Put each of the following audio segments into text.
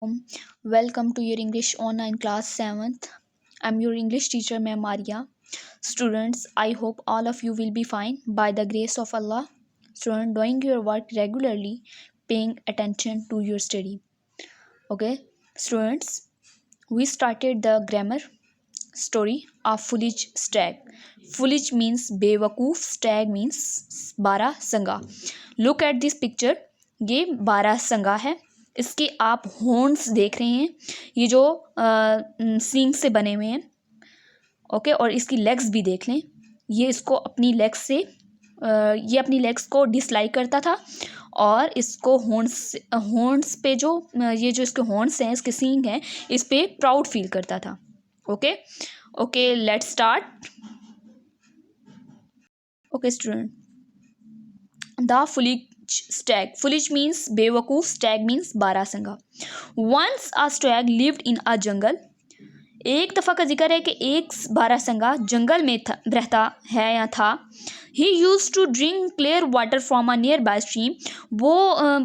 Welcome to your English online class 7th. I'm your English teacher, Ma'am Maria. Students, I hope all of you will be fine by the grace of Allah. Student, doing your work regularly, paying attention to your study. Okay, students, we started the grammar story of foolish stag. Foolish means बेवकूफ, stag means barasingha. Look at this picture. ये बारहसिंगा है. इसके आप horns देख रहे हैं, ये जो सींग से बने हुए हैं. ओके, और इसकी लेग्स भी देख लें. ये इसको अपनी लेग्स से ये अपनी लेग्स को डिसलाइक करता था और इसको हॉर्न्स पे जो ये जो इसके हॉर्न्स हैं, इसके सींग हैं, इस पे प्राउड फील करता था. Okay, let's start. Okay student, the foolish stag. Foolish means बेवकूफ, stag means barasingha. Once a stag lived in a jungle. एक दफ़ा का जिक्र है कि एक बारहसिंगा जंगल में रहता है या था. He used to drink clear water from a nearby stream. वो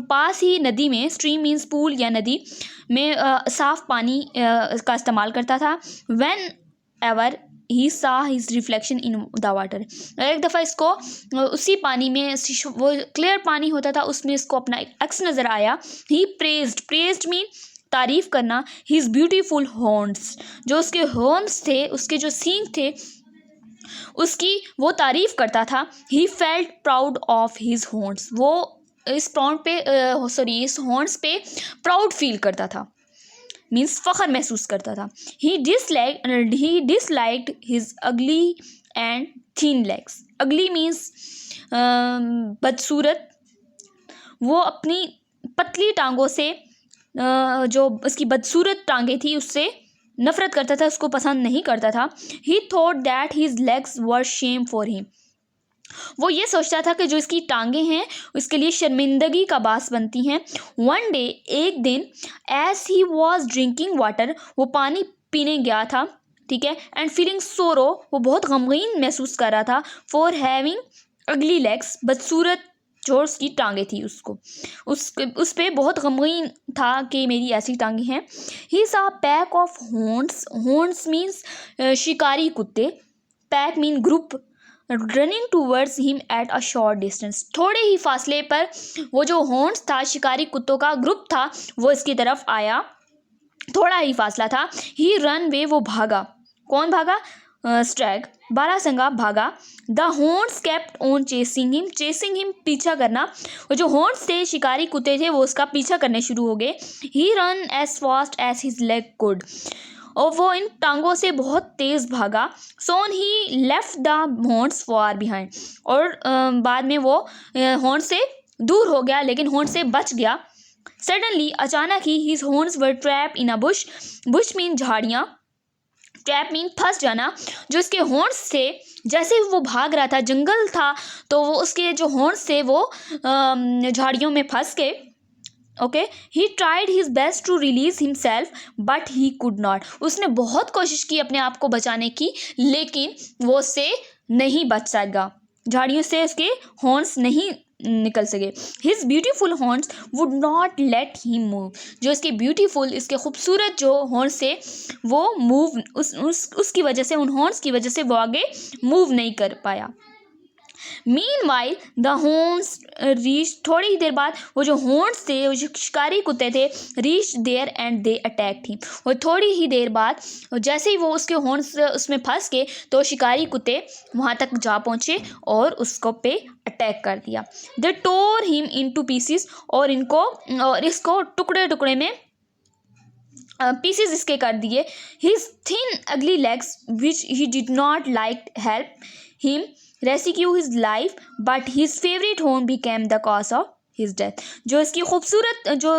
पास ही नदी में, stream means pool या नदी में साफ़ पानी का इस्तेमाल करता था. Whenever he saw his reflection in the water. एक दफ़ा इसको उसी पानी में, वो क्लियर पानी होता था, उसमें इसको अपना अक्स नज़र आया. ही प्रेज्ड मीन तारीफ़ करना. हिज ब्यूटीफुल हॉर्न्स, जो उसके हॉर्न्स थे, उसके जो सींग थे, उसकी वो तारीफ़ करता था. He felt proud of his horns. वो इस हॉर्न्स पे प्राउड फील करता था, मीन्स फ़ख्र महसूस करता था. ही डिसलाइक्ड हिज अगली एंड थीन लेग्स. अगली मीन्स बदसूरत. वो अपनी पतली टांगों से, जो उसकी बदसूरत टांगें थी, उससे नफ़रत करता था, उसको पसंद नहीं करता था. ही thought that his legs were Shem for him. वो ये सोचता था कि जो इसकी टांगें हैं उसके लिए शर्मिंदगी का बास बनती हैं. वन डे, एक दिन, as he was drinking water, वो पानी पीने गया था, ठीक है. एंड फीलिंग सोरो, वो बहुत गमगीन महसूस कर रहा था. फॉर हैविंग अगली लेग्स, बदसूरत जो उसकी टांगें थी, उस पे बहुत गमगीन था कि मेरी ऐसी टांगें हैं. ही सा पैक ऑफ हॉर्न्स मीन्स शिकारी कुत्ते. Pack mean group. Running towards him at a short distance. थोड़े ही फासले पर वो जो हॉर्न्स था, शिकारी कुत्तों का ग्रुप था, वो इसकी तरफ आया. थोड़ा ही फासला था. ही रन वे, वो भागा. कौन भागा? स्टैग, बारहसिंगा भागा. The horns kept on chasing him, पीछा करना. वो जो हॉर्न्स थे, शिकारी कुत्ते थे, वो उसका पीछा करने शुरू हो गए. He ran as fast as his leg could. और वो इन टांगों से बहुत तेज़ भागा. Soon he left the horns far behind. और बाद में वो हॉर्न से दूर हो गया, लेकिन हॉर्न से बच गया. सडनली, अचानक ही, his horns were trap in a bush. Bush mean झाड़ियाँ, ट्रैप मीन फंस जाना. जो इसके हॉर्न्स थे, जैसे वो भाग रहा था, जंगल था, तो वो उसके जो हॉर्न्स थे वो झाड़ियों में फंस गए. Okay, he tried his best to release himself but he could not. उसने बहुत कोशिश की अपने आप को बचाने की, लेकिन वो उससे नहीं बच सका. झाड़ियों से उसके हॉर्न्स नहीं निकल सके. His beautiful horns would not let him move. जो इसके ब्यूटीफुल, इसके खूबसूरत जो हॉर्न्स से वो मूव, उसकी वजह से, उन हॉर्न्स की वजह से वो आगे मूव नहीं कर पाया. Meanwhile the horns reach. थोड़ी ही देर बाद वो जो हॉर्न्स थे, वो जो शिकारी कुत्ते थे, reach there and they attacked him. और थोड़ी ही देर बाद, जैसे ही वो उसके हॉर्न्स उसमें फंस गए, तो शिकारी कुत्ते वहाँ तक जा पहुँचे और उसको पे अटैक कर दिया. दे टोर हिम इनटू पीसेस. और इसको टुकड़े टुकड़े में पीसेस इसके कर दिए. हिज थिन अगली legs which he did not like help him rescue his life, but his favorite home became the cause of his death. जो इसकी खूबसूरत, जो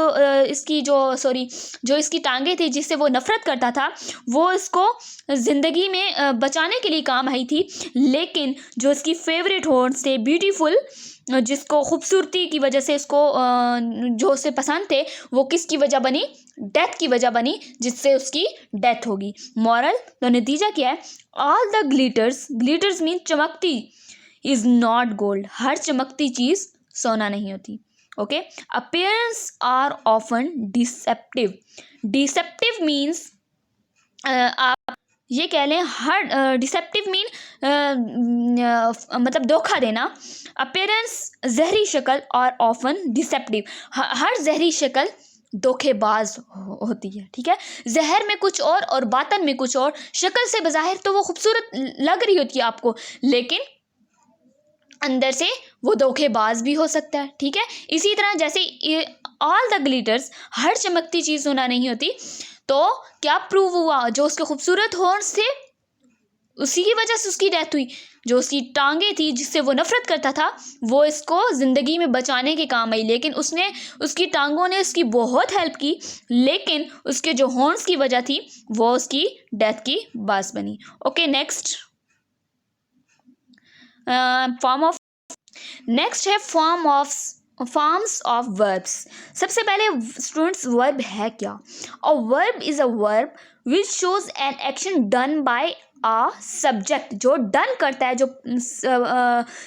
इसकी टांगें थी, जिससे वो नफ़रत करता था, वो इसको ज़िंदगी में बचाने के लिए काम आई थी. लेकिन जो इसकी फेवरेट हॉर्न्स थे, ब्यूटीफुल, जिसको खूबसूरती की वजह से इसको जो उसे पसंद थे, वो किसकी वजह बनी? डेथ की वजह बनी, जिससे उसकी डेथ होगी. मॉरल, तो नतीजा क्या है? ऑल द ग्लिटर्स मीन चमकती, इज़ नॉट गोल्ड. हर चमकती चीज़ सोना नहीं होती. Okay. Appearance are often deceptive. Deceptive means आप ये कह लें हर डिसेप्टिव मीन मतलब धोखा देना। अपीयरेंस जहरी शक्ल और ऑफन डिसेप्टिव, हर जहरी शक्ल धोखेबाज होती है, ठीक है। जहर में कुछ और बातन में कुछ और। शक्ल से बज़ाहिर तो वो खूबसूरत लग रही होती है आपको, लेकिन अंदर से वो धोखेबाज भी हो सकता है, ठीक है। इसी तरह जैसे ऑल द ग्लिटर्स, हर चमकती चीज़ सोना नहीं होती। तो क्या प्रूव हुआ, जो उसके खूबसूरत हॉर्न्स थे उसी की वजह से उसकी डेथ हुई। जो उसकी टांगे थी जिससे वो नफरत करता था, वो इसको ज़िंदगी में बचाने के काम आई, लेकिन उसकी टांगों ने उसकी बहुत हेल्प की, लेकिन उसके जो हॉर्न्स की वजह थी वो उसकी डेथ की बास बनी। ओके, नेक्स्ट नेक्स्ट है फॉर्म्स ऑफ वर्ब्स। सबसे पहले स्टूडेंट्स, वर्ब है क्या? A verb is a verb which shows an action done by a subject. जो डन करता है, जो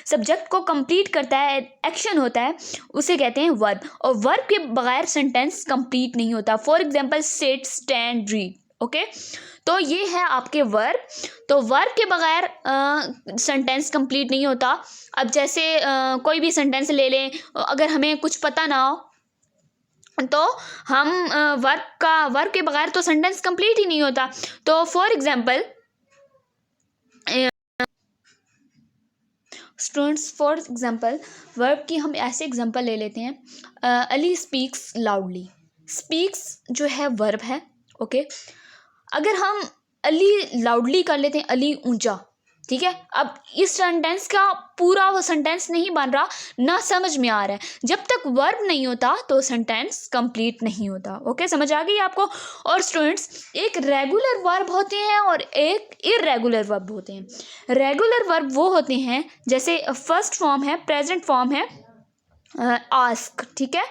सब्जेक्ट को कंप्लीट करता है, एक्शन होता है, उसे कहते हैं वर्ब। और वर्ब के बगैर सेंटेंस कंप्लीट नहीं होता। For example sit, stand, read. Okay, तो ये है आपके वर्ब। तो वर्ब के बगैर सेंटेंस कंप्लीट नहीं होता। अब जैसे कोई भी सेंटेंस ले लें, अगर हमें कुछ पता ना हो तो हम वर्ब के बगैर तो सेंटेंस कंप्लीट ही नहीं होता। तो for example students, for example verb की हम ऐसे एग्जांपल ले लेते हैं। Ali speaks loudly. स्पीक्स जो है वर्ब है, ओके। अगर हम अली लाउडली कर लेते हैं, अली ऊंचा, ठीक है। अब इस सेंटेंस का पूरा वो सेंटेंस नहीं बन रहा, ना समझ में आ रहा है। जब तक वर्ब नहीं होता तो सेंटेंस कंप्लीट नहीं होता। ओके, समझ आ गई आपको? और स्टूडेंट्स, एक रेगुलर वर्ब होते हैं और एक इर्रेगुलर वर्ब होते हैं। रेगुलर वर्ब वो होते हैं, जैसे फर्स्ट फॉर्म है, प्रेजेंट फॉर्म है आस्क, ठीक है।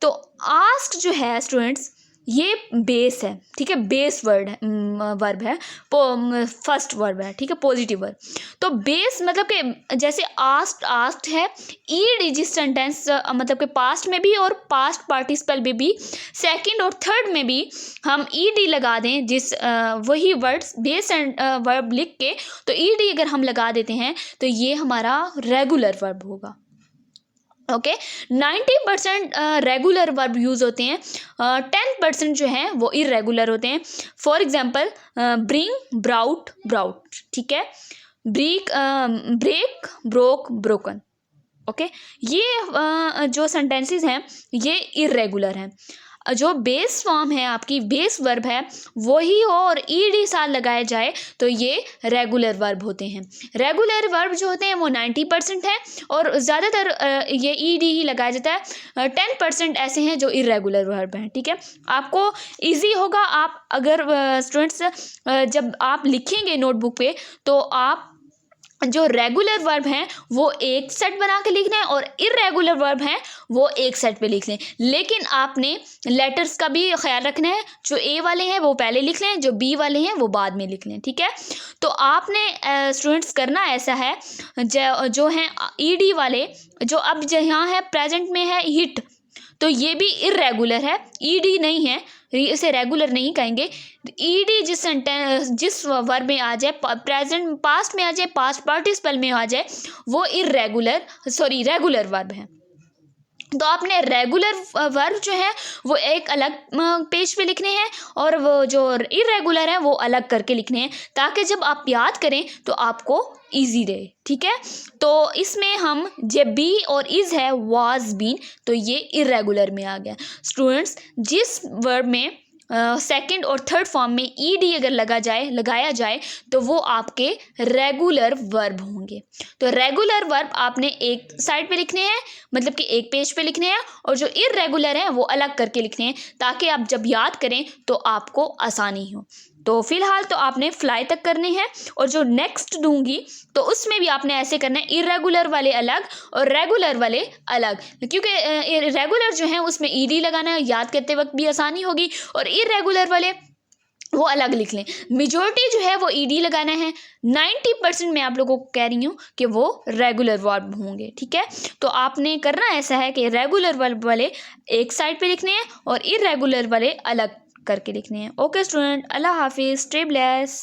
तो आस्क जो है स्टूडेंट्स, ये बेस है, ठीक है। बेस वर्ब है, फर्स्ट वर्ब है, ठीक है, पॉजिटिव वर्ब। तो बेस मतलब कि जैसे आस्क्ड है, ईड जिस सेंटेंस मतलब कि पास्ट में भी और पास्ट पार्टिसिपल में भी, सेकंड और थर्ड में भी हम ईडी लगा दें, जिस वही वर्ड्स बेस वर्ब लिख के, तो ईडी अगर हम लगा देते हैं तो ये हमारा रेगुलर वर्ब होगा। ओके, 90% रेगुलर वर्ब यूज़ होते हैं, 10% जो हैं वो इरेगुलर होते हैं। For example bring, brought, brought, ठीक है। Break, broke, broken. ओके, ये जो सेंटेंसेस हैं ये इरेगुलर हैं। जो बेस फॉर्म है आपकी, बेस वर्ब है, वही हो और ईडी साथ लगाया जाए तो ये रेगुलर वर्ब होते हैं। रेगुलर वर्ब जो होते हैं वो 90% है और ज़्यादातर ये ईडी ही लगाया जाता है। 10% ऐसे हैं जो इरेगुलर वर्ब हैं, ठीक है। आपको इजी होगा, आप अगर स्टूडेंट्स जब आप लिखेंगे नोटबुक पे, तो आप जो रेगुलर वर्ब हैं वो एक सेट बना के लिखना है और इरेगुलर वर्ब हैं वो एक सेट पे लिख लें। लेकिन आपने लेटर्स का भी ख्याल रखना है, जो ए वाले हैं वो पहले लिख लें, जो बी वाले हैं वो बाद में लिख लें, ठीक है। तो आपने स्टूडेंट्स करना ऐसा है, जो हैं ईडी वाले, जो अब यहाँ है प्रेजेंट में है हिट, तो ये भी इरेगुलर है, ईडी नहीं है, इसे रेगुलर नहीं कहेंगे। ईडी जिस वर्ब में आ जाए, प्रेजेंट पास्ट में आ जाए, पास्ट पार्टिसिपल में आ जाए, वो रेगुलर वर्ब है। तो आपने रेगुलर वर्ब जो है वो एक अलग पेज पे लिखने हैं और वो जो इरेगुलर है वो अलग करके लिखने हैं, ताकि जब आप याद करें तो आपको ईजी रहे, ठीक है। तो इसमें हम जब बी और इज़ है, वाज, बीन, तो ये इरेगुलर में आ गया। स्टूडेंट्स, जिस वर्ब में सेकंड और थर्ड फॉर्म में ईडी अगर लगाया जाए तो वो आपके रेगुलर वर्ब होंगे। तो रेगुलर वर्ब आपने एक साइड पे लिखने हैं, मतलब कि एक पेज पे लिखने हैं, और जो इरेगुलर हैं वो अलग करके लिखने हैं, ताकि आप जब याद करें तो आपको आसानी हो। तो फिलहाल तो आपने फ्लाई तक करने हैं, और जो नेक्स्ट दूंगी तो उसमें भी आपने ऐसे करना है, इरेगुलर वाले अलग और रेगुलर वाले अलग, क्योंकि रेगुलर जो है उसमें ईडी लगाना याद करते वक्त भी आसानी होगी, और इरेगुलर वाले वो अलग लिख लें। मेजॉरिटी जो है वो ईडी लगाना है। 90% मैं आप लोगों को कह रही हूँ कि वो रेगुलर वर्ब होंगे, ठीक है। तो आपने करना ऐसा है कि रेगुलर वर्ब वाले एक साइड पे लिखने हैं और इर्रेगुलर वाले अलग करके लिखने हैं। ओके स्टूडेंट, अल्लाह हाफिज़, स्टे ब्लेस।